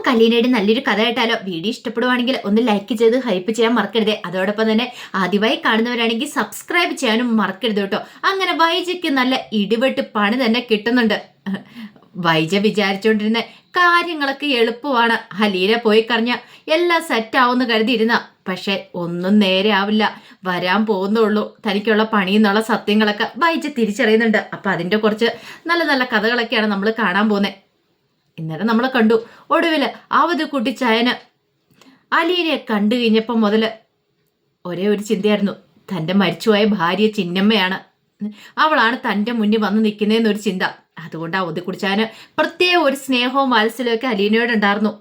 നമുക്ക് അലീനയുടെ നല്ലൊരു കഥ കേട്ടാലോ? വീഡിയോ ഇഷ്ടപ്പെടുവാണെങ്കിൽ ഒന്ന് ലൈക്ക് ചെയ്ത് ഹൈപ്പ് ചെയ്യാൻ മറക്കരുത്. അതോടൊപ്പം തന്നെ ആദ്യമായി കാണുന്നവരാണെങ്കിൽ സബ്സ്ക്രൈബ് ചെയ്യാനും മറക്കരുത് കേട്ടോ. അങ്ങനെ വൈജയ്ക്ക് നല്ല ഇടിവെട്ട് പണി തന്നെ കിട്ടുന്നുണ്ട്. വൈജ വിചാരിച്ചുകൊണ്ടിരുന്ന കാര്യങ്ങളൊക്കെ എളുപ്പമാണ്. അലീന പോയി കറിഞ്ഞ എല്ലാം സെറ്റ് ആവുമെന്ന് കരുതിയിരുന്ന, പക്ഷെ ഒന്നും നേരെ ആവില്ല. വരാൻ പോകുന്നുള്ളൂ. തനിക്കുള്ള പണിയെന്നുള്ള സത്യങ്ങളൊക്കെ വൈജ തിരിച്ചറിയുന്നുണ്ട്. അപ്പൊ അതിന്റെ കുറച്ച് നല്ല നല്ല കഥകളൊക്കെയാണ് നമ്മൾ കാണാൻ പോകുന്നത്. ഇന്നലെ നമ്മൾ കണ്ടു, ഒടുവില് അവധ് കുട്ടിച്ചായന് അലീനയെ കണ്ടു കഴിഞ്ഞപ്പം മുതല് ഒരേ ഒരു ചിന്തയായിരുന്നു, തൻ്റെ മരിച്ചുപോയ ഭാര്യ ചിന്നമ്മയാണ്, അവളാണ് തൻ്റെ മുന്നിൽ വന്ന് നിൽക്കുന്നതെന്നൊരു ചിന്ത. അതുകൊണ്ട് അവധ് കുടിച്ചായന് പ്രത്യേക ഒരു സ്നേഹവും വാത്സല്യമൊക്കെ അലീനയോടുണ്ടായിരുന്നു.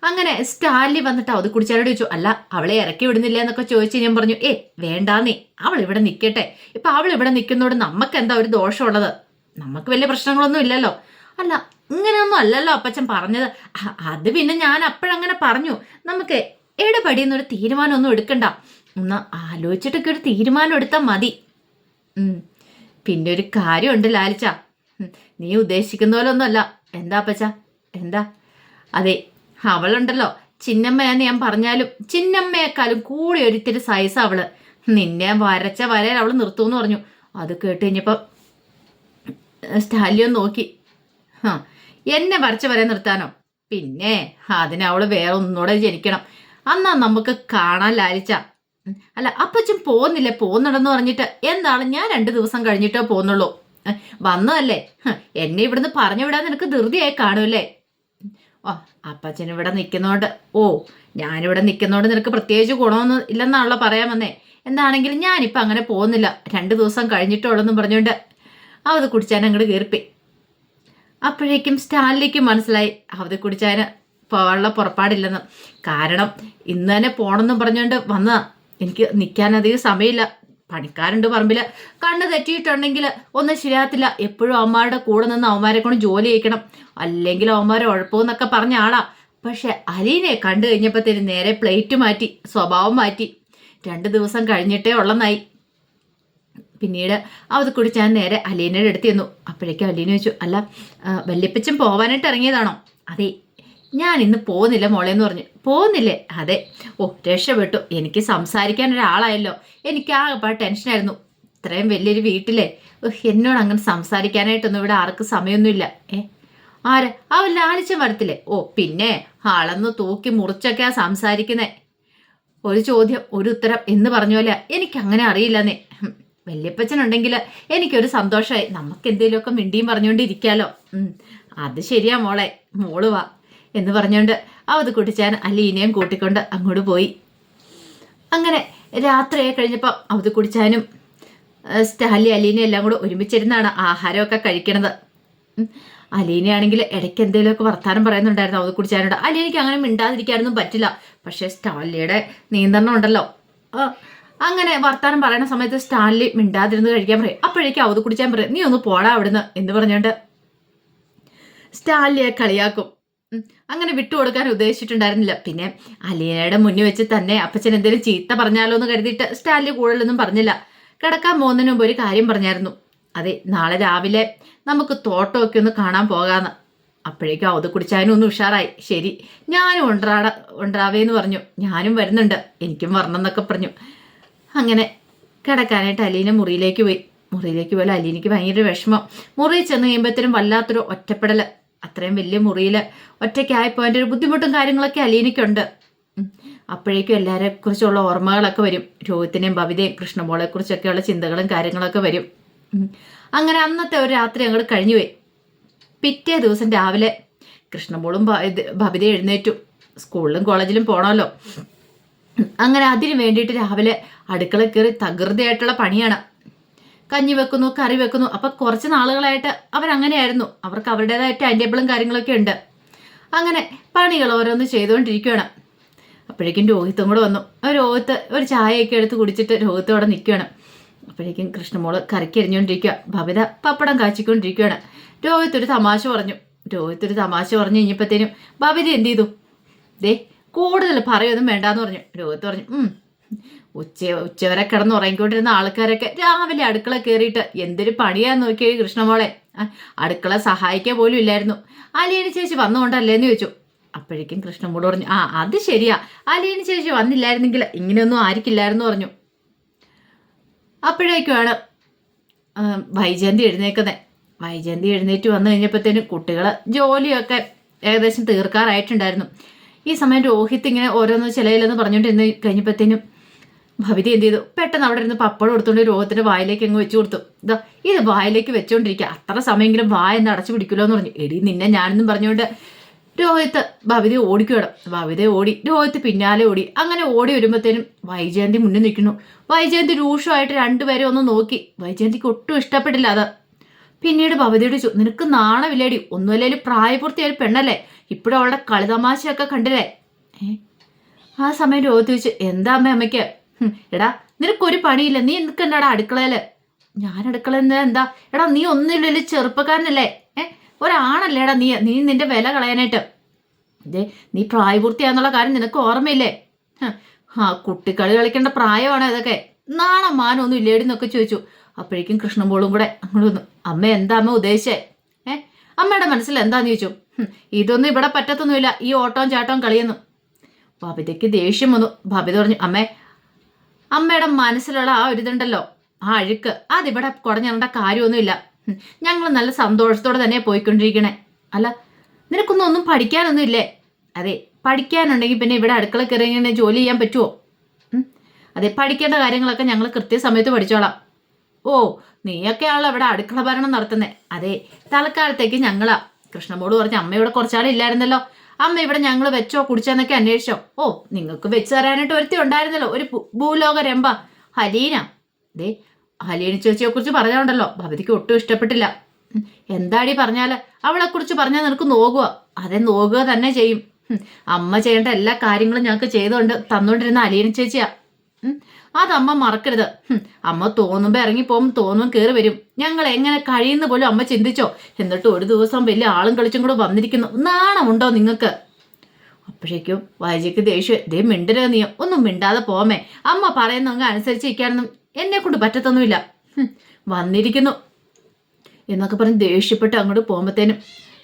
അങ്ങനെ സ്റ്റാലിനി വന്നിട്ട് അവധ് കുടിച്ചാലോട് ചോദിച്ചു, അല്ല അവളെ ഇറക്കി വിടുന്നില്ല എന്നൊക്കെ ചോദിച്ചു. ഞാൻ പറഞ്ഞു, വേണ്ടാന്നേ, അവൾ ഇവിടെ നിൽക്കട്ടെ. ഇപ്പൊ അവൾ ഇവിടെ നിൽക്കുന്നതോട് നമുക്ക് എന്താ ഒരു ദോഷമുള്ളത്? നമുക്ക് വലിയ പ്രശ്നങ്ങളൊന്നും ഇല്ലല്ലോ. അല്ല, ഇങ്ങനെയൊന്നും അല്ലല്ലോ അപ്പച്ചൻ പറഞ്ഞത്. അത് പിന്നെ ഞാൻ അപ്പോഴങ്ങനെ പറഞ്ഞു. നമുക്ക് എടപടിയെന്നൊരു തീരുമാനമൊന്നും എടുക്കണ്ട, ഒന്ന് ആലോചിച്ചിട്ടൊക്കെ ഒരു തീരുമാനം എടുത്താൽ മതി. പിന്നെ ഒരു കാര്യമുണ്ട് ലാലിച്ച, നീ ഉദ്ദേശിക്കുന്ന പോലെ ഒന്നുമല്ല. എന്താ അപ്പച്ച? എന്താ? അതെ, അവളുണ്ടല്ലോ ചിന്നമ്മയാന്ന് ഞാൻ പറഞ്ഞാലും ചിന്നമ്മയെക്കാളും കൂടി ഒരിത്തിരി സൈസ് അവള്. നിന്നെ വരച്ച വരയിൽ അവള് നിർത്തുമെന്ന് പറഞ്ഞു. അത് കേട്ട് കഴിഞ്ഞപ്പം സ്റ്റാലിയോ നോക്കി, എന്നെ വരച്ച വരെ നിർത്താനോ? പിന്നെ അതിനവള് വേറെ ഒന്നുകൂടെ ജനിക്കണം. അന്നാ നമുക്ക് കാണാൻ ലാലിച്ച. അല്ല അപ്പച്ചൻ പോകുന്നുണ്ടെന്ന് പറഞ്ഞിട്ട് എന്താണ്? ഞാൻ 2 ദിവസം കഴിഞ്ഞിട്ടോ പോകുന്നുള്ളൂ. വന്നതല്ലേ, എന്നെ ഇവിടുന്ന് പറഞ്ഞു വിടാൻ നിനക്ക് ധൃതിയായി കാണൂല്ലേ? അപ്പച്ചൻ ഇവിടെ നിൽക്കുന്നോണ്ട്, ഞാനിവിടെ നിൽക്കുന്നോണ്ട് നിനക്ക് പ്രത്യേകിച്ച് ഗുണമൊന്നും ഇല്ലെന്നാണല്ലോ പറയാൻ വന്നേ. എന്താണെങ്കിലും ഞാനിപ്പോൾ അങ്ങനെ പോകുന്നില്ല, 2 ദിവസം കഴിഞ്ഞിട്ടുള്ളെന്നും പറഞ്ഞുകൊണ്ട് അവത് കുടിച്ചാൻ അങ്ങോട്ട് കയറിപ്പി. അപ്പോഴേക്കും സ്റ്റാലിനിക്ക് മനസ്സിലായി അവത് കുടിച്ചാന് പോകാനുള്ള പുറപ്പാടില്ലെന്ന്. കാരണം ഇന്ന് തന്നെ പോണെന്നും പറഞ്ഞുകൊണ്ട് വന്നതാ. എനിക്ക് നിൽക്കാനധികം സമയമില്ല, പണിക്കാരുണ്ട് പറമ്പില്. കണ്ണ് തെറ്റിയിട്ടുണ്ടെങ്കിൽ ഒന്നും ശരിയാകത്തില്ല. എപ്പോഴും അവന്മാരുടെ കൂടെ നിന്ന് അവന്മാരെ കൊണ്ട് ജോലി ചെയ്യിക്കണം, അല്ലെങ്കിൽ അവന്മാരെ ഉഴപ്പമെന്നൊക്കെ പറഞ്ഞ ആളാ. പക്ഷെ അലീനയെ കണ്ടു കഴിഞ്ഞപ്പോഴത്തേന് നേരെ പ്ലേറ്റ് മാറ്റി, സ്വഭാവം മാറ്റി. 2 ദിവസം കഴിഞ്ഞിട്ടേ ഉള്ളെന്നായി. പിന്നീട് അത് കുടിച്ചാൻ നേരെ അലീനയുടെ അടുത്ത് ചെന്നു. അപ്പോഴേക്കും അലീന ചോദിച്ചു, അല്ല വല്യപ്പച്ചൻ പോവാനായിട്ട് ഇറങ്ങിയതാണോ? അതെ, ഞാൻ ഇന്ന് പോകുന്നില്ല മോളേന്ന് പറഞ്ഞു. പോകുന്നില്ലേ? അതെ. രക്ഷപ്പെട്ടു, എനിക്ക് സംസാരിക്കാൻ ഒരാളായല്ലോ. എനിക്ക് ആകെപ്പാട് ടെൻഷനായിരുന്നു. ഇത്രയും വലിയൊരു വീട്ടിലെ എന്നോട് അങ്ങനെ സംസാരിക്കാനായിട്ടൊന്നും ഇവിടെ ആർക്കും സമയമൊന്നുമില്ല. ആര്? അവൻ ലാലിച്ചൻ വരത്തില്ലേ? പിന്നെ അളന്ന് തൂക്കി മുറിച്ചൊക്കെയാ സംസാരിക്കുന്നേ. ഒരു ചോദ്യം ഒരു ഉത്തരം എന്ന് പറഞ്ഞ പോലെ. എനിക്കങ്ങനെ അറിയില്ലെന്നേ. വല്യപ്പച്ചനുണ്ടെങ്കിൽ എനിക്കൊരു സന്തോഷമായി. നമുക്ക് എന്തെങ്കിലുമൊക്കെ മിണ്ടിയും പറഞ്ഞുകൊണ്ടിരിക്കാലോ. അത് ശരിയാ മോളെ, മോള് വാ എന്ന് പറഞ്ഞുകൊണ്ട് അവത് കുട്ടിച്ചാൻ അലീനയും കൂട്ടിക്കൊണ്ട് അങ്ങോട്ട് പോയി. അങ്ങനെ രാത്രിയായി കഴിഞ്ഞപ്പോൾ അവത് കുടിച്ചാനും സ്റ്റാലി അലീനയും എല്ലാം കൂടെ ഒരുമിച്ചിരുന്നാണ് ആഹാരമൊക്കെ കഴിക്കണത്. അലീനയാണെങ്കിൽ ഇടയ്ക്ക് എന്തെങ്കിലുമൊക്കെ വർത്താനം പറയുന്നുണ്ടായിരുന്നു അവത് കുടിച്ചാനോട്. അലീനയ്ക്ക് അങ്ങനെ മിണ്ടാതിരിക്കാനൊന്നും പറ്റില്ല. പക്ഷേ സ്റ്റാലിയുടെ നിയന്ത്രണം ഉണ്ടല്ലോ. അങ്ങനെ വർത്താനം പറയുന്ന സമയത്ത് സ്റ്റാൻലി മിണ്ടാതിരുന്ന് കഴിക്കാൻ പറയും. അപ്പോഴേക്കും അവത് കുടിച്ചാൻ പറയും, നീ ഒന്ന് പോടാ അവിടുന്ന് എന്ന് പറഞ്ഞുകൊണ്ട് സ്റ്റാൻലിയെ കളിയാക്കും. അങ്ങനെ വിട്ടുകൊടുക്കാൻ ഉദ്ദേശിച്ചിട്ടുണ്ടായിരുന്നില്ല. പിന്നെ അലീനയുടെ മുന്നിൽ വെച്ച് തന്നെ അപ്പച്ചൻ എന്തെങ്കിലും ചീത്ത പറഞ്ഞാലോ എന്ന് കരുതിയിട്ട് സ്റ്റാൻലി കൂടുതലൊന്നും പറഞ്ഞില്ല. കിടക്കാൻ പോകുന്നതിന് മുമ്പ് ഒരു കാര്യം പറഞ്ഞായിരുന്നു. അതെ, നാളെ രാവിലെ നമുക്ക് തോട്ടമൊക്കെ ഒന്ന് കാണാൻ പോകാമെന്ന്. അപ്പോഴേക്കും അവത് കുടിച്ചാനും ഒന്ന് ഉഷാറായി. ശരി, ഞാനും ഉണ്ടാവേന്ന് പറഞ്ഞു. ഞാനും വരുന്നുണ്ട്, എനിക്കും വരണം എന്നൊക്കെ പറഞ്ഞു. അങ്ങനെ കിടക്കാനായിട്ട് അലീന മുറിയിലേക്ക് പോയി. മുറിയിലേക്ക് പോലെ അലീനയ്ക്ക് ഭയങ്കര വിഷമം. മുറിയിൽ ചെന്ന് കഴിയുമ്പോഴത്തേനും വല്ലാത്തൊരു ഒറ്റപ്പെടൽ. അത്രയും വലിയ മുറിയിൽ ഒറ്റയ്ക്കായപ്പോൾ അതിൻ്റെ ഒരു ബുദ്ധിമുട്ടും കാര്യങ്ങളൊക്കെ അലീനയ്ക്കുണ്ട്. അപ്പോഴേക്കും എല്ലാവരെ കുറിച്ചുള്ള ഓർമ്മകളൊക്കെ വരും. രോഹിത്തിനെയും ബബിതയും കൃഷ്ണമോളെ കുറിച്ചൊക്കെയുള്ള ചിന്തകളും കാര്യങ്ങളൊക്കെ വരും. അങ്ങനെ അന്നത്തെ ഒരു രാത്രി അങ്ങോട്ട് കഴിഞ്ഞുപോയി. പിറ്റേ ദിവസം രാവിലെ കൃഷ്ണമോളും ബബിത എഴുന്നേറ്റു. സ്കൂളിലും കോളേജിലും പോകണമല്ലോ. അങ്ങനെ അതിന് വേണ്ടിയിട്ട് രാവിലെ അടുക്കള കയറി തകൃതിയായിട്ടുള്ള പണിയാണ്. കഞ്ഞി വെക്കുന്നു, കറി വെക്കുന്നു. അപ്പം കുറച്ച് നാളുകളായിട്ട് അവരങ്ങനെയായിരുന്നു. അവർക്ക് അവരുടേതായ ടൈം ടേബിളും കാര്യങ്ങളൊക്കെ ഉണ്ട്. അങ്ങനെ പണികൾ ഓരോന്ന് ചെയ്തുകൊണ്ടിരിക്കുകയാണ്. അപ്പോഴേക്കും രോഹിത്തും കൂടെ വന്നു. രോഹിത്ത് ഒരു ചായയൊക്കെ എടുത്ത് കുടിച്ചിട്ട് രോഹിത്ത് അവിടെ നിൽക്കുകയാണ്. അപ്പോഴേക്കും കൃഷ്ണമോള് കറിക്ക് എരിഞ്ഞുകൊണ്ടിരിക്കുക, ബബിത പപ്പടം കാച്ചിക്കൊണ്ടിരിക്കുകയാണ്. രോഹിത്ത് ഒരു തമാശ പറഞ്ഞു കഴിഞ്ഞപ്പോഴത്തേനും ബബിത എന്ത് ചെയ്തു? കൂടുതൽ പറയൊന്നും വേണ്ടാന്ന് പറഞ്ഞു. രോഹിത്ത് പറഞ്ഞു, ഉച്ചവരെ കിടന്ന് ഉറങ്ങിക്കൊണ്ടിരുന്ന ആൾക്കാരൊക്കെ രാവിലെ അടുക്കള കയറിയിട്ട് എന്തൊരു പണിയാന്ന് നോക്കിയ കൃഷ്ണമോളെ. അടുക്കള സഹായിക്കാൻ പോലും ഇല്ലായിരുന്നു. അലീന ചേച്ചി വന്നുകൊണ്ടല്ലേന്ന് ചോദിച്ചു. അപ്പോഴേക്കും കൃഷ്ണമോട് പറഞ്ഞു, ആ അത് ശരിയാ, അലീന ചേച്ചി വന്നില്ലായിരുന്നെങ്കിൽ ഇങ്ങനെയൊന്നും ആയിരിക്കില്ലായിരുന്നു പറഞ്ഞു. അപ്പോഴേക്കുമാണ് വൈജയന്തി എഴുന്നേക്കുന്നത്. വൈജയന്തി എഴുന്നേറ്റ് വന്നു കഴിഞ്ഞപ്പോഴത്തേനും കുട്ടികൾ ജോലിയൊക്കെ ഏകദേശം തീർക്കാറായിട്ടുണ്ടായിരുന്നു. ഈ സമയം രോഹിത് ഇങ്ങനെ ഓരോന്ന് ചിലയിലെന്ന് പറഞ്ഞുകൊണ്ടിരുന്ന് കഴിഞ്ഞപ്പോഴത്തേനും ഭവിത എന്ത് ചെയ്തു, പെട്ടെന്ന് അവിടെ ഇരുന്ന് പപ്പടം എടുത്തുകൊണ്ട് രോഹിത്തിന്റെ വായിലേക്ക് അങ്ങ് വെച്ചു കൊടുത്തു. ഇതാ ഇത് വായിലേക്ക് വെച്ചോണ്ടിരിക്കുക, അത്ര സമയമെങ്കിലും വായ എന്ന് അടച്ചു പിടിക്കുമല്ലോ എന്ന് പറഞ്ഞു. എടി നിന്നെ ഞാനെന്നും പറഞ്ഞുകൊണ്ട് രോഹിത്ത് ഭവിത ഓടിക്കുകയാണ്. ഭവിത ഓടി, രോഹിത്ത് പിന്നാലെ ഓടി. അങ്ങനെ ഓടി വരുമ്പോഴത്തേനും വൈജയന്തി മുന്നിൽ നിൽക്കുന്നു. വൈജയന്തി രൂക്ഷമായിട്ട് രണ്ടുപേരും ഒന്ന് നോക്കി. വൈജയന്തിക്ക് ഒട്ടും ഇഷ്ടപ്പെട്ടില്ല അത്. പിന്നീട് ഭവിതയോട് ചോദിച്ചു, നിനക്ക് നാണമില്ലേടി, ഒന്നുമല്ലേലും പ്രായപൂർത്തിയായ പെണ്ണല്ലേ, ഇപ്പോഴും അവളുടെ കളിതമാശയൊക്കെ കണ്ടില്ലേ? ആ സമയം രോഹിത്ത് ചോദിച്ചു, എന്താ അമ്മയ്ക്ക്? എടാ നിനക്കൊരു പണിയില്ല, നീ നിൽക്കണ്ടാടാ അടുക്കളയില്. ഞാൻ അടുക്കളയിൽ എന്താ? എടാ നീ ഒന്നുമില്ലല്ലോ, ചെറുപ്പക്കാരനല്ലേ, ഒരാണല്ലേടാ നീ നീ നിന്റെ വില കളയാനായിട്ട്. ഇതേ നീ പ്രായപൂർത്തിയാന്നുള്ള കാര്യം നിനക്ക് ഓർമ്മയില്ലേ? കുട്ടിക്കളി കളിക്കേണ്ട പ്രായമാണ് ഇതൊക്കെ, നാണം മാനൊന്നും ഇല്ലേടി എന്നൊക്കെ ചോദിച്ചു. അപ്പോഴേക്കും കൃഷ്ണമോളും കൂടെ അങ്ങോട്ട് വന്നു. അമ്മ എന്താ അമ്മ ഉദ്ദേശിച്ചേ? അമ്മയുടെ മനസ്സിൽ എന്താന്ന് ചോദിച്ചു. ഇതൊന്നും ഇവിടെ പറ്റത്തൊന്നുമില്ല, ഈ ഓട്ടവും ചാട്ടവും കളിയൊന്നും. ബബിതയ്ക്ക് ദേഷ്യം വന്നു. ബബിത പറഞ്ഞു, അമ്മയുടെ മനസ്സിലുള്ള ആ ഒരിതുണ്ടല്ലോ, ആ അഴുക്ക്, അതിവിടെ കുടഞ്ഞേണ്ട കാര്യമൊന്നുമില്ല. ഞങ്ങൾ നല്ല സന്തോഷത്തോടെ തന്നെ പോയിക്കൊണ്ടിരിക്കണേ. അല്ല നിനക്കൊന്നും പഠിക്കാനൊന്നും ഇല്ലേ? അതെ പഠിക്കാനുണ്ടെങ്കിൽ പിന്നെ ഇവിടെ അടുക്കള കയറി ഇങ്ങനെ ജോലി ചെയ്യാൻ പറ്റുമോ? അതെ പഠിക്കേണ്ട കാര്യങ്ങളൊക്കെ ഞങ്ങൾ കൃത്യസമയത്ത് പഠിച്ചോളാം. ഓ നീയൊക്കെയാണല്ലോ ഇവിടെ അടുക്കള ഭരണം നടത്തുന്നേ. അതെ തൽക്കാലത്തേക്ക് ഞങ്ങളാ. കൃഷ്ണമോട് പറഞ്ഞ അമ്മ ഇവിടെ കുറച്ചാളില്ലായിരുന്നല്ലോ, അമ്മ ഇവിടെ ഞങ്ങൾ വെച്ചോ കുടിച്ചോന്നൊക്കെ അന്വേഷിച്ചോ? ഓ നിങ്ങൾക്ക് വെച്ച് തരാനായിട്ട് ഒരുത്തി ഉണ്ടായിരുന്നല്ലോ, ഒരു ഭൂലോക രംഭ ഹലീന. ദേ ഹലീന ചേച്ചിയെ കുറിച്ച് പറഞ്ഞോണ്ടല്ലോ ഭവതിക്ക് ഒട്ടും ഇഷ്ടപ്പെട്ടില്ല. എന്താടി പറഞ്ഞാല് അവളെ കുറിച്ച് പറഞ്ഞാൽ നിനക്ക് നോക്കുക, അതെ നോക്കുക തന്നെ ചെയ്യും. അമ്മ ചെയ്യേണ്ട എല്ലാ കാര്യങ്ങളും ഞങ്ങൾക്ക് ചെയ്തുകൊണ്ട് തന്നോണ്ടിരുന്ന അലീന ചേച്ചിയാ. അതമ്മ മറക്കരുത്. അമ്മ തോന്നുമ്പോ ഇറങ്ങി പോകുമ്പോൾ തോന്നുമ്പോൾ കയറി വരും. ഞങ്ങൾ എങ്ങനെ കഴിയുന്ന പോലും അമ്മ ചിന്തിച്ചോ? എന്നിട്ട് ഒരു ദിവസം വലിയ ആളും കളിച്ചും കൂടെ വന്നിരിക്കുന്നു, നാണമുണ്ടോ നിങ്ങൾക്ക്? അപ്പോഴേക്കും വായിജിക്ക് ദേഷ്യം. ദേ മിണ്ടരുത്, നീ ഒന്നും മിണ്ടാതെ പോമേ, അമ്മ പറയുന്നവங்க അനുസരിച്ചിരിക്കാനൊന്നും എന്നെ കൊണ്ട് പറ്റത്തൊന്നുമില്ല. വന്നിരിക്കുന്നു എന്നൊക്കെ പറഞ്ഞ് ദേഷ്യപ്പെട്ട് അങ്ങോട്ട് പോകുമ്പോഴത്തേനും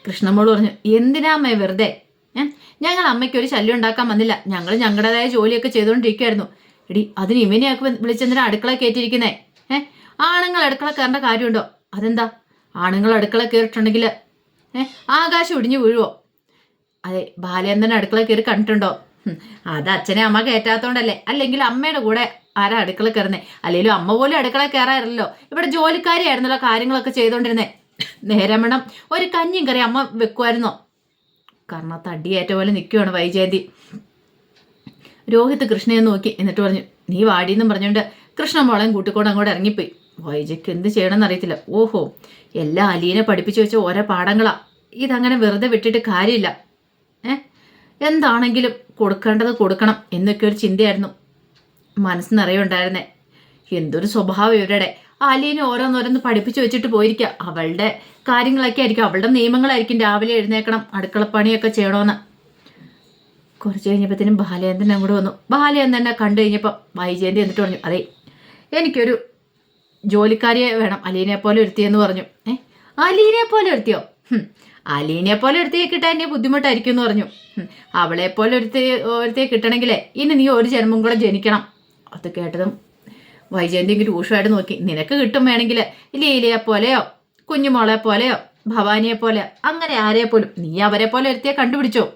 കൃഷ്ണമോള് പറഞ്ഞു, എന്തിനാ അമ്മേ വെറുതെ? ഞങ്ങൾ അമ്മയ്ക്ക് ഒരു ശല്യം ഉണ്ടാക്കാൻ വന്നില്ല, ഞങ്ങൾ ഞങ്ങളുടേതായ ജോലിയൊക്കെ ചെയ്തുകൊണ്ടിരിക്കുകയായിരുന്നു. എടി അതിന് ഇവനെയൊക്കെ വിളിച്ചെന്തിനാ അടുക്കള കയറ്റിയിരിക്കുന്നേ? ആണുങ്ങൾ അടുക്കള കയറേണ്ട കാര്യമുണ്ടോ? അതെന്താ ആണുങ്ങൾ അടുക്കള കയറിയിട്ടുണ്ടെങ്കിൽ ആകാശം ഒടിഞ്ഞു വീഴുവോ? അതെ ബാലേന്ദ്രൻ അടുക്കള കയറി കണ്ടിട്ടുണ്ടോ? അത് അച്ഛനെ അമ്മ കയറ്റാത്തോണ്ടല്ലേ, അല്ലെങ്കിൽ അമ്മയുടെ കൂടെ ആരാ അടുക്കള കയറുന്നേ? അല്ലെങ്കിലും അമ്മ പോലും അടുക്കള കയറാറില്ലല്ലോ, ഇവിടെ ജോലിക്കാരിയായിരുന്നല്ലോ കാര്യങ്ങളൊക്കെ ചെയ്തോണ്ടിരുന്നേ. നേരം വേണം ഒരു കഞ്ഞിയും കറി അമ്മ വെക്കുമായിരുന്നോ? കാരണം തടിയേറ്റ പോലെ നിൽക്കുവാണ് വൈജയന്തി. രോഹിത് കൃഷ്ണയെ നോക്കി എന്നിട്ട് പറഞ്ഞു, നീ വാടിയെന്നും പറഞ്ഞുകൊണ്ട് കൃഷ്ണമോളെയും കൂട്ടിക്കൊണ്ട് അങ്ങോട്ട് ഇറങ്ങിപ്പോയി. വൈജയ്ക്ക് എന്ത് ചെയ്യണമെന്ന് അറിയത്തില്ല. ഓഹോ എല്ലാം അലീനെ പഠിപ്പിച്ചു വെച്ച ഓരോ പാഠങ്ങളാ, ഇതങ്ങനെ വെറുതെ വിട്ടിട്ട് കാര്യമില്ല. എന്താണെങ്കിലും കൊടുക്കേണ്ടത് കൊടുക്കണം എന്നൊക്കെ ഒരു ചിന്തയായിരുന്നു മനസ്സ് നിറയുണ്ടായിരുന്നേ. എന്തൊരു സ്വഭാവം ഇവരുടെ. അലീനെ ഓരോന്നോരോന്ന് പഠിപ്പിച്ചു വെച്ചിട്ട് പോയിരിക്കുക. അവളുടെ കാര്യങ്ങളൊക്കെ ആയിരിക്കും, അവളുടെ നിയമങ്ങളായിരിക്കും, രാവിലെ എഴുന്നേക്കണം, അടുക്കളപ്പണിയൊക്കെ ചെയ്യണമെന്ന്. കുറച്ച് കഴിഞ്ഞപ്പോഴത്തേനും ബാലേന്ദ്രൻ അങ്ങോട്ട് വന്നു. ബാലേന്ദ്രനെ കണ്ടു കഴിഞ്ഞപ്പോൾ വൈജയന്തി എന്നിട്ട് പറഞ്ഞു, അതെ എനിക്കൊരു ജോലിക്കാരിയെ വേണം, അലീനെ പോലെ ഒരുത്തിയെന്ന് പറഞ്ഞു. അലീനെ പോലെ ഒരുത്തിയോ? അലീനെ പോലെ ഒരുത്തിയെ കിട്ടാൻ എന്നെ ബുദ്ധിമുട്ടായിരിക്കും എന്ന് പറഞ്ഞു. അവളെ പോലെ ഒരുത്തിയെ കിട്ടണമെങ്കിലേ ഇനി നീ ഒരു ജന്മം കൂടെ ജനിക്കണം. അത് കേട്ടതും വൈജയന്തി ഇങ്ങനെ രൂക്ഷമായിട്ട് നോക്കി. നിനക്ക് കിട്ടും വേണമെങ്കിൽ ലീലയെ പോലെയോ കുഞ്ഞുമോളെ പോലെയോ ഭവാനിയെ പോലെ, അങ്ങനെ ആരെ പോലും, നീ അവരെ പോലെ ഒരുത്തിയെ കണ്ടുപിടിച്ചോ.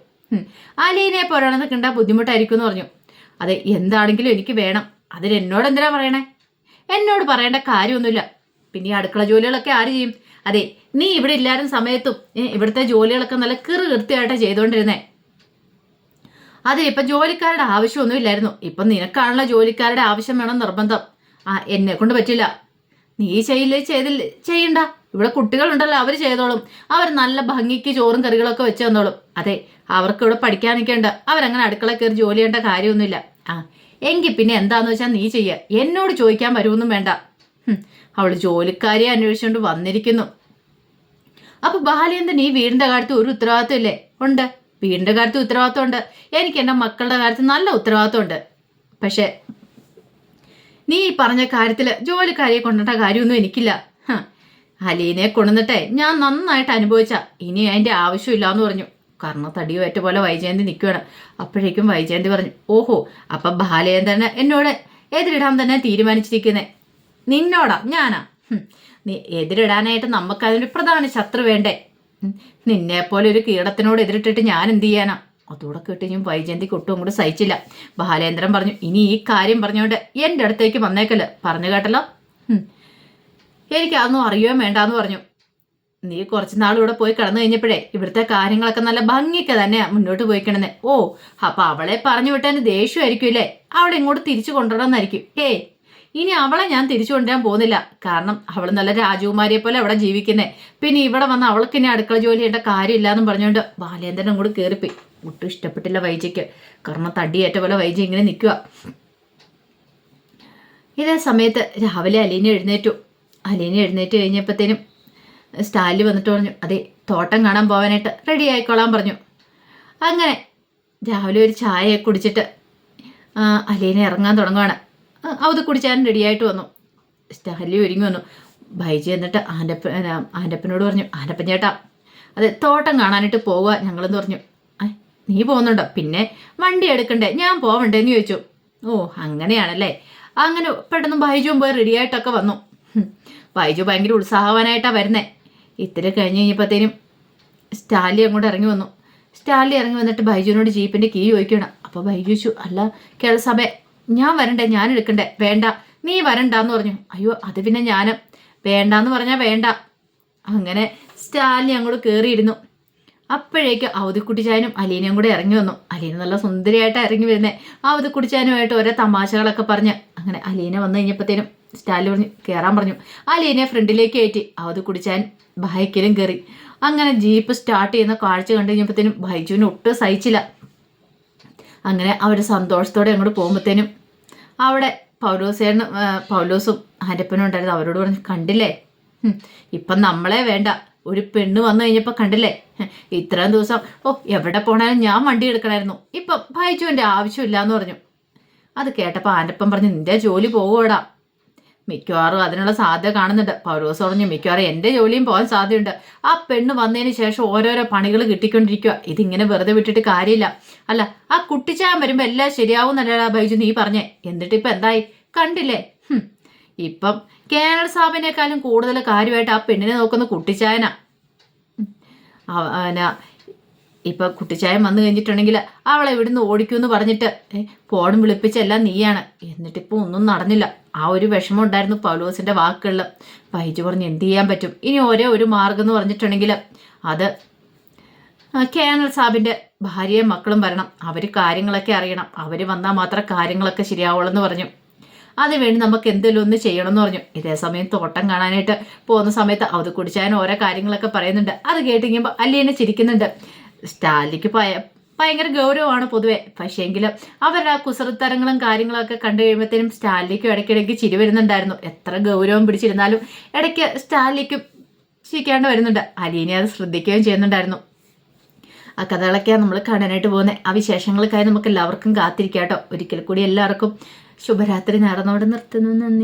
അലീനെ പോലെയാണെന്ന് കണ്ടാ ബുദ്ധിമുട്ടായിരിക്കും എന്ന് പറഞ്ഞു. അതെ എന്താണെങ്കിലും എനിക്ക് വേണം. അതിന് എന്നോട് എന്തിനാ പറയണേ? എന്നോട് പറയേണ്ട കാര്യമൊന്നുമില്ല. പിന്നെ ഈ അടുക്കള ജോലികളൊക്കെ ആര് ചെയ്യും? അതെ നീ ഇവിടെ ഇല്ലായിരുന്ന സമയത്തും ഇവിടുത്തെ ജോലികളൊക്കെ നല്ല കൃത്യമായിട്ട് ചെയ്തുകൊണ്ടിരുന്നേ. അതിനിപ്പം ജോലിക്കാരുടെ ആവശ്യമൊന്നും ഇല്ലായിരുന്നു. ഇപ്പം നിനക്കാണല്ലോ ജോലിക്കാരുടെ ആവശ്യം വേണം നിർബന്ധം. എന്നെ കൊണ്ട് പറ്റില്ല. നീ ചെയ്യണ്ട. ഇവിടെ കുട്ടികളുണ്ടല്ലോ, അവർ ചെയ്തോളും. അവർ നല്ല ഭംഗിക്ക് ചോറും കറികളൊക്കെ വെച്ച് തന്നോളും. അതെ അവർക്ക് ഇവിടെ പഠിക്കാനൊക്കെ ഉണ്ട്, അവരങ്ങനെ അടുക്കള കയറി ജോലി ചെയ്യേണ്ട കാര്യമൊന്നുമില്ല. എങ്കിൽ പിന്നെ എന്താന്ന് വെച്ചാൽ നീ ചെയ്യുക, എന്നോട് ചോദിക്കാൻ വരുമൊന്നും വേണ്ട. അവൾ ജോലിക്കാരിയെ അന്വേഷിച്ചുകൊണ്ട് വന്നിരിക്കുന്നു. അപ്പൊ ബാലേന്ദ്രൻ ഈ വീടിന്റെ കാര്യത്തിൽ ഒരു ഉത്തരവാദിത്വം ഇല്ലേ? ഉണ്ട്, വീടിന്റെ കാര്യത്തിൽ ഉത്തരവാദിത്വം ഉണ്ട്. എനിക്ക് എൻ്റെ മക്കളുടെ കാര്യത്തിൽ നല്ല ഉത്തരവാദിത്വം ഉണ്ട്. പക്ഷെ നീ പറഞ്ഞ കാര്യത്തിൽ ജോലിക്കാരിയെ കൊണ്ടിട്ട കാര്യമൊന്നും എനിക്കില്ല. അലീനെ കൊണ്ടുവന്നിട്ടെ ഞാൻ നന്നായിട്ട് അനുഭവിച്ച, ഇനി അതിൻ്റെ ആവശ്യമില്ല എന്ന് പറഞ്ഞു. കാരണം തടിയുമായിട്ട് പോലെ വൈജയന്തി നിൽക്കുകയാണ്. അപ്പോഴേക്കും വൈജയന്തി പറഞ്ഞു, ഓഹോ അപ്പം ബാലേന്ദ്രനെ എന്നോട് എതിരിടാൻ തന്നെ തീരുമാനിച്ചിരിക്കുന്നേ. നിന്നോടാ? ഞാനാ? നീ എതിരിടാനായിട്ട് നമുക്കതിനൊരു പ്രധാന ശത്രു വേണ്ടേ? നിന്നെപ്പോലെ ഒരു കീടത്തിനോട് എതിരിട്ടിട്ട് ഞാൻ എന്ത് ചെയ്യാനാ? അതോടെ കേട്ടുകഴിഞ്ഞും വൈജയന്തിക്ക് ഒട്ടും കൂടെ സഹിച്ചില്ല. ബാലേന്ദ്രൻ പറഞ്ഞു, ഇനി ഈ കാര്യം പറഞ്ഞുകൊണ്ട് എൻ്റെ അടുത്തേക്ക് വന്നേക്കല്ലോ. പറഞ്ഞു കേട്ടല്ലോ. എനിക്കതൊന്നും അറിയുകയും വേണ്ടാന്ന് പറഞ്ഞു. നീ കുറച്ച് നാളിവിടെ പോയി കിടന്നു കഴിഞ്ഞപ്പോഴേ ഇവിടുത്തെ കാര്യങ്ങളൊക്കെ നല്ല ഭംഗിയൊക്കെ തന്നെയാ മുന്നോട്ട് പോയിക്കണെന്ന്. ഓ, അപ്പൊ അവളെ പറഞ്ഞു വിട്ടാന് ദേഷ്യമായിരിക്കും അല്ലേ? അവളെ ഇങ്ങോട്ട് തിരിച്ചു കൊണ്ടുവരണമെന്നായിരിക്കും. ഇനി അവളെ ഞാൻ തിരിച്ചു കൊണ്ടുവരാൻ പോകുന്നില്ല. കാരണം അവൾ നല്ല രാജകുമാരിയെ പോലെ അവിടെ ജീവിക്കുന്നേ. പിന്നെ ഇവിടെ വന്ന് അവൾക്ക് ഇനി അടുക്കള ജോലി ചെയ്യേണ്ട കാര്യമില്ലാന്നും പറഞ്ഞുകൊണ്ട് ബാലേന്ദ്രൻ അങ്ങോട്ട് കയറിപ്പോയി. ഒട്ടും ഇഷ്ടപ്പെട്ടില്ല വൈജയ്ക്ക്. കാരണം തടിയേറ്റ പോലെ വൈജ ഇങ്ങനെ നിൽക്കുക. ഇതേ സമയത്ത് രാവിലെ അലീന എഴുന്നേറ്റ് കഴിഞ്ഞപ്പോഴത്തേനും സ്റ്റാലിൽ വന്നിട്ട് പറഞ്ഞു, അതെ തോട്ടം കാണാൻ പോകാനായിട്ട് റെഡി ആയിക്കോളാൻ പറഞ്ഞു. അങ്ങനെ രാവിലെ ഒരു ചായ കുടിച്ചിട്ട് അലീന ഇറങ്ങാൻ തുടങ്ങുകയാണ്. അത് കുടിച്ചാൻ റെഡിയായിട്ട് വന്നു. സ്റ്റാലി ഒരുങ്ങി വന്നു. ബൈജി എന്നിട്ട് ആൻ്റപ്പനോട് പറഞ്ഞു, ആൻ്റപ്പൻ ചേട്ടാ അതെ തോട്ടം കാണാനായിട്ട് പോവുക ഞങ്ങളെന്ന് പറഞ്ഞു. നീ പോകുന്നുണ്ടോ? പിന്നെ വണ്ടി എടുക്കണ്ടേ? ഞാൻ പോവണ്ടേന്ന് ചോദിച്ചു. ഓ അങ്ങനെയാണല്ലേ. അങ്ങനെ പെട്ടെന്ന് ബൈജുവും പോയി റെഡിയായിട്ടൊക്കെ വന്നു. ബൈജു ഭയങ്കര ഉത്സാഹവാനായിട്ടാണ് വരുന്നേ. ഇത്തിരി കഴിഞ്ഞ് കഴിഞ്ഞപ്പോഴത്തേനും സ്റ്റാലി അങ്ങോട്ട് ഇറങ്ങി വന്നു. സ്റ്റാലി ഇറങ്ങി വന്നിട്ട് ബൈജുവിനോട് ജീപ്പിൻ്റെ കീ ചോദിക്കണം. അപ്പോൾ ബൈജു ചോദിച്ചു, അല്ല കേളസഭ ഞാൻ വരണ്ടേ? ഞാൻ എടുക്കണ്ടേ? വേണ്ട നീ വരണ്ടാന്ന് പറഞ്ഞു. അയ്യോ അത് പിന്നെ ഞാൻ വേണ്ടാന്ന് പറഞ്ഞാൽ വേണ്ട. അങ്ങനെ സ്റ്റാലിനി അങ്ങോട്ട് കയറിയിരുന്നു. അപ്പോഴേക്കും അവധിക്കുട്ടിച്ചായനും അലീനയും കൂടെ ഇറങ്ങി വന്നു. അലീന നല്ല സുന്ദരിയായിട്ടാണ് ഇറങ്ങി വരുന്നത്. അവധിക്കുട്ടിച്ചാനുമായിട്ട് ഓരോ തമാശകളൊക്കെ പറഞ്ഞ് അങ്ങനെ അലീന വന്നു കഴിഞ്ഞപ്പോഴത്തേനും സ്റ്റാലി പറഞ്ഞു കയറാൻ പറഞ്ഞു. അലീനെ ഫ്രണ്ടിലേക്ക് കയറ്റി അവധിക്കുട്ടിച്ചാൻ ബൈക്കിലും കയറി. അങ്ങനെ ജീപ്പ് സ്റ്റാർട്ട് ചെയ്യുന്ന കാഴ്ച കണ്ടു കഴിഞ്ഞപ്പോഴത്തേനും ബൈജുവിന് ഒട്ടും സഹിച്ചില്ല. അങ്ങനെ അവർ സന്തോഷത്തോടെ അങ്ങോട്ട് പോകുമ്പോഴത്തേനും അവിടെ പൗലോസും ആൻ്റപ്പനും ഉണ്ടായിരുന്നു. അവരോട് പറഞ്ഞു, കണ്ടില്ലേ ഇപ്പം നമ്മളെ വേണ്ട, ഒരു പെണ്ണ് വന്നു കഴിഞ്ഞപ്പോൾ കണ്ടില്ലേ, ഇത്രയും ദിവസം എവിടെ പോണാലും ഞാൻ വണ്ടി എടുക്കണമായിരുന്നു, ഇപ്പം ബൈജുവിൻ്റെ ആവശ്യമില്ല എന്ന് പറഞ്ഞു. അത് കേട്ടപ്പോൾ ആൻ്റപ്പൻ പറഞ്ഞു, നിന്റെ ജോലി പോകൂടാ, മിക്കവാറും അതിനുള്ള സാധ്യത കാണുന്നുണ്ട്. പൗലോസ് പറഞ്ഞു, മിക്കവാറും എൻ്റെ ജോലിയും പോകാൻ സാധ്യതയുണ്ട്. ആ പെണ്ണ് വന്നതിന് ശേഷം ഓരോരോ പണികൾ കിട്ടിക്കൊണ്ടിരിക്കുക. ഇതിങ്ങനെ വെറുതെ വിട്ടിട്ട് കാര്യമില്ല. അല്ല ആ കുട്ടിച്ചാൻ വരുമ്പോൾ എല്ലാം ശരിയാവും എന്നല്ല ബൈജു നീ പറഞ്ഞേ. എന്നിട്ടിപ്പം എന്തായി കണ്ടില്ലേ? ഇപ്പം കേണൽ സാബിനേക്കാളും കൂടുതൽ കാര്യമായിട്ട് ആ പെണ്ണിനെ നോക്കുന്ന കുട്ടിച്ചായനാ. ഇപ്പം കുട്ടിച്ചായൻ വന്നു കഴിഞ്ഞിട്ടുണ്ടെങ്കിൽ അവളെ ഇവിടുന്ന് ഓടിക്കുമെന്ന് പറഞ്ഞിട്ട് ഫോണും വിളിപ്പിച്ചെല്ലാം നീയാണ്. എന്നിട്ടിപ്പോൾ ഒന്നും നടന്നില്ല. ആ ഒരു വിഷമം ഉണ്ടായിരുന്നു പൗലോസിൻ്റെ വാക്കുകളിൽ. ബൈജു പറഞ്ഞു, എന്ത് ചെയ്യാൻ പറ്റും? ഇനി ഒരേ ഒരു മാർഗം എന്ന് പറഞ്ഞിട്ടുണ്ടെങ്കിൽ അത് കേണൽ സാബിൻ്റെ ഭാര്യയും മക്കളും വരണം. അവർ കാര്യങ്ങളൊക്കെ അറിയണം. അവർ വന്നാൽ മാത്രമേ കാര്യങ്ങളൊക്കെ ശരിയാവുള്ളൂ എന്ന് പറഞ്ഞു. അതിനുവേണ്ടി നമുക്ക് എന്തെങ്കിലും ഒന്ന് ചെയ്യണമെന്ന് പറഞ്ഞു. ഇതേ സമയം തോട്ടം കാണാനായിട്ട് പോകുന്ന സമയത്ത് അത് കുടിച്ചാൻ ഓരോ കാര്യങ്ങളൊക്കെ പറയുന്നുണ്ട്. അത് കേട്ടിരിക്കുമ്പോൾ അല്ലേനെ ചിരിക്കുന്നുണ്ട്. സ്റ്റാലിക്ക് ഭയങ്കര ഗൗരവമാണ് പൊതുവെ. പക്ഷേങ്കിൽ അവരുടെ ആ കുസൃത്തരങ്ങളും കാര്യങ്ങളൊക്കെ കണ്ടു കഴിയുമ്പോഴത്തേനും സ്റ്റാലിക്കും ഇടയ്ക്കിടയ്ക്ക് ചിരി വരുന്നുണ്ടായിരുന്നു. എത്ര ഗൗരവം പിടിച്ചിരുന്നാലും ഇടയ്ക്ക് സ്റ്റാലിക്കും ചിരിക്കാണ്ട് വരുന്നുണ്ട്. അലീനെ അത് ശ്രദ്ധിക്കുകയും ചെയ്യുന്നുണ്ടായിരുന്നു. ആ കഥകളൊക്കെയാണ് നമ്മൾ കാണാനായിട്ട് പോകുന്നത്. ആ വിശേഷങ്ങൾക്കായി നമുക്ക് എല്ലാവർക്കും കാത്തിരിക്കാം കേട്ടോ. ഒരിക്കൽ കൂടി എല്ലാവർക്കും ശുഭരാത്രി നേർന്നോടെ നിർത്തുന്നു. നന്ദി.